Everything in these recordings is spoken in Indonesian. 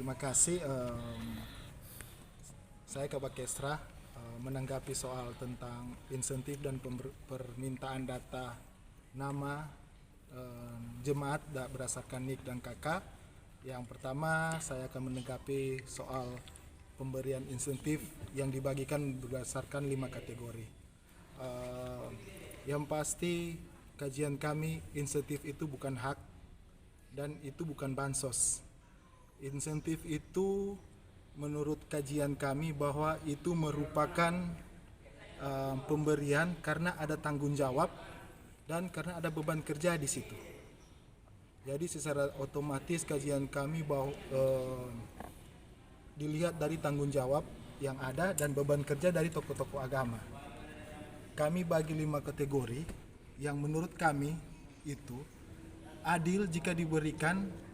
Terima kasih. Saya Kabak Kesra menanggapi soal tentang insentif dan permintaan data nama jemaat berdasarkan NIK dan KK. Yang pertama, saya akan menanggapi soal pemberian insentif yang dibagikan berdasarkan 5 kategori. Yang pasti kajian kami, insentif itu bukan hak dan itu bukan bansos. Insentif itu menurut kajian kami bahwa itu merupakan pemberian karena ada tanggung jawab dan karena ada beban kerja di situ. Jadi secara otomatis kajian kami bahwa dilihat dari tanggung jawab yang ada dan beban kerja dari tokoh-tokoh agama. Kami bagi 5 kategori yang menurut kami itu adil jika diberikan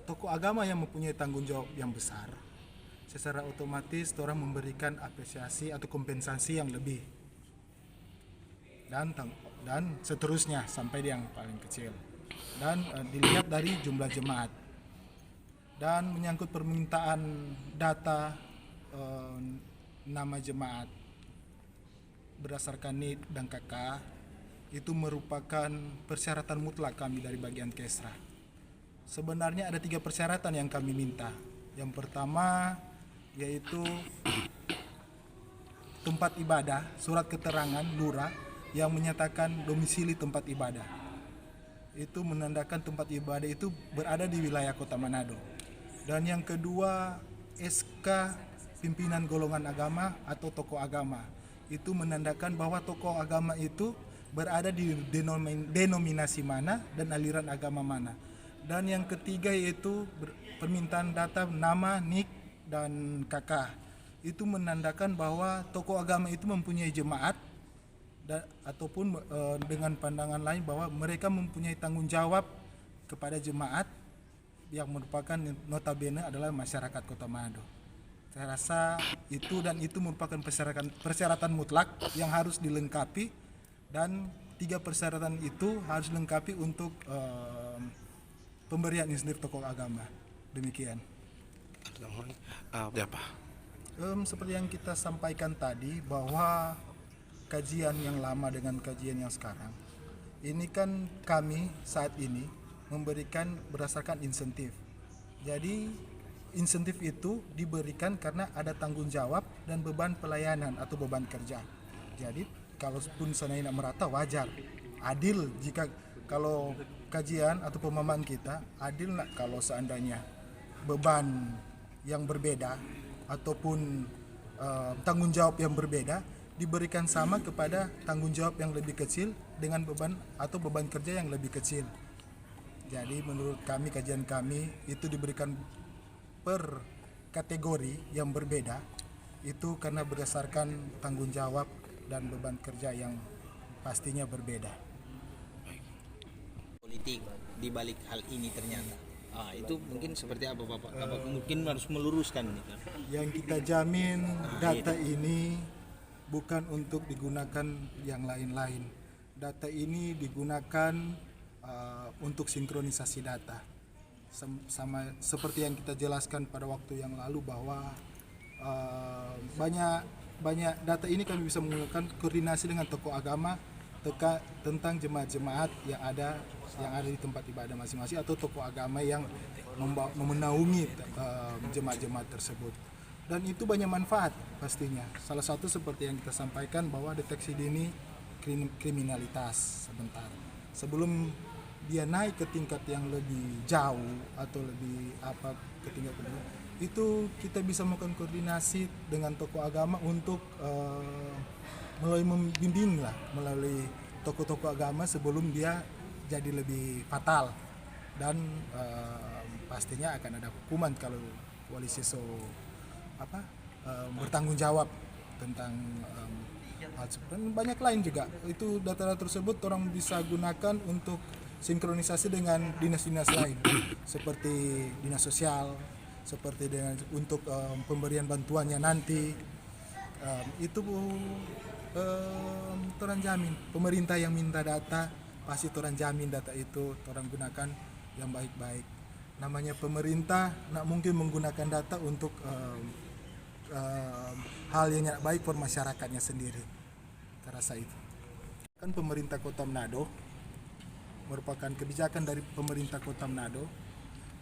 tokoh agama yang mempunyai tanggung jawab yang besar. Secara otomatis orang memberikan apresiasi atau kompensasi yang lebih dan seterusnya sampai yang paling kecil, dan dilihat dari jumlah jemaat. Dan menyangkut permintaan data nama jemaat berdasarkan NIK dan KK, itu merupakan persyaratan mutlak kami dari bagian Kesra. Sebenarnya ada 3 persyaratan yang kami minta. Yang pertama yaitu tempat ibadah, surat keterangan lurah yang menyatakan domisili tempat ibadah. Itu menandakan tempat ibadah itu berada di wilayah Kota Manado. Dan yang kedua, SK pimpinan golongan agama atau tokoh agama. Itu menandakan bahwa tokoh agama itu berada di denominasi mana dan aliran agama mana. Dan yang ketiga yaitu permintaan data nama, NIK, dan KK. Itu menandakan bahwa tokoh agama itu mempunyai jemaat ataupun dengan pandangan lain bahwa mereka mempunyai tanggung jawab kepada jemaat yang merupakan notabene adalah masyarakat Kota Manado. Saya rasa itu merupakan persyaratan mutlak yang harus dilengkapi, dan 3 persyaratan itu harus dilengkapi untuk pemberian insentif tokoh agama. Demikian. Seperti yang kita sampaikan tadi bahwa kajian yang lama dengan kajian yang sekarang, ini kan kami saat ini memberikan berdasarkan insentif. Jadi insentif itu diberikan karena ada tanggung jawab dan beban pelayanan atau beban kerja. Jadi kalaupun seandainya merata wajar, adil jika kalau kajian atau pemahaman kita adil kalau seandainya beban yang berbeda ataupun tanggung jawab yang berbeda diberikan sama kepada tanggung jawab yang lebih kecil dengan beban atau beban kerja yang lebih kecil. Jadi menurut kami, kajian kami itu diberikan per kategori yang berbeda itu karena berdasarkan tanggung jawab dan beban kerja yang pastinya berbeda. Politik di balik hal ini ternyata. Itu mungkin seperti apa Bapak? Mungkin harus meluruskan nih. Yang kita jamin data ini bukan untuk digunakan yang lain-lain. Data ini digunakan untuk sinkronisasi data. Sama seperti yang kita jelaskan pada waktu yang lalu bahwa banyak data ini kami bisa menggunakan koordinasi dengan tokoh agama tentang jemaat-jemaat yang ada di tempat ibadah masing-masing atau tokoh agama yang menaungi jemaat-jemaat tersebut. Dan itu banyak manfaat pastinya. Salah satu seperti yang kita sampaikan bahwa deteksi dini kriminalitas sebentar. Sebelum dia naik ke tingkat yang lebih jauh atau lebih ke tingkat kedua, itu kita bisa melakukan koordinasi dengan tokoh agama untuk melalui tokoh-tokoh agama sebelum dia jadi lebih fatal, dan pastinya akan ada hukuman kalau wali siso bertanggung jawab tentang hal tersebut. Dan banyak lain juga. Itu data-data tersebut orang bisa gunakan untuk sinkronisasi dengan dinas-dinas lain seperti dinas sosial, seperti untuk pemberian bantuannya nanti. Itu orang jamin, pemerintah yang minta data pasti orang jamin data itu orang gunakan yang baik-baik. namanya pemerintah nak mungkin menggunakan data untuk hal yang tidak baik for masyarakatnya sendiri. Terasa itu. Kan pemerintah Kota Manado merupakan kebijakan dari pemerintah Kota Manado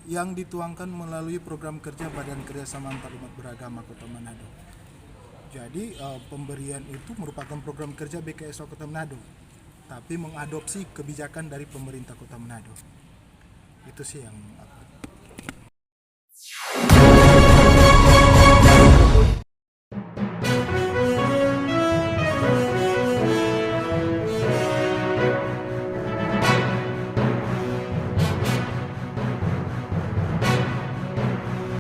yang dituangkan melalui program kerja Badan Kerjasama Antarumat Beragama Kota Manado. Jadi pemberian itu merupakan program kerja BKSO Kota Manado, tapi mengadopsi kebijakan dari pemerintah Kota Manado. Itu sih yang